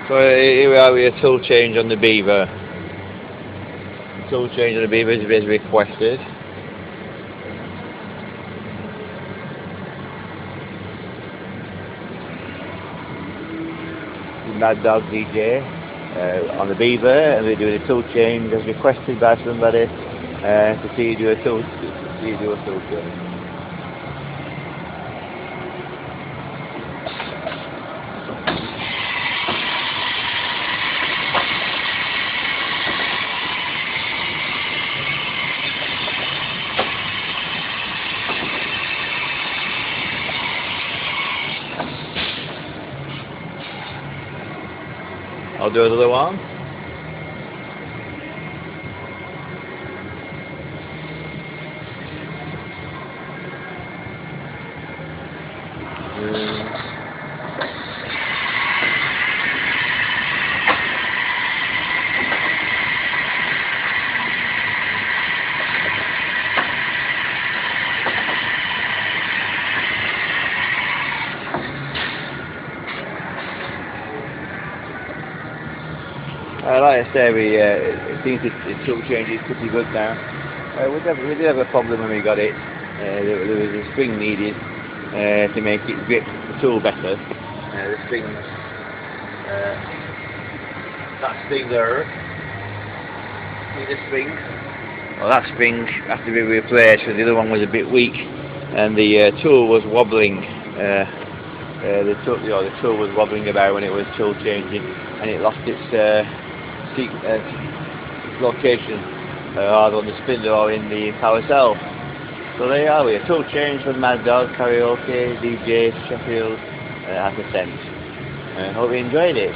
So here we are with a tool change on the beaver. Tool change on the beaver is requested. Mad Dog DJ on the beaver, and we're doing a tool change as requested by somebody to see you do a tool change. I'll do another one. Like I say, it seems the tool change is pretty good now. We did have a problem when we got it. There was a spring needed to make it grip the tool better. The spring, that spring there, see the spring? Well, that spring had to be replaced because the other one was a bit weak, and the tool was wobbling. The tool was wobbling about when it was tool changing, and it lost its location either on the spindle or in the power cell. So there you are, we a tool change for Mad Dog Karaoke DJ Sheffield at the Hope you enjoyed it.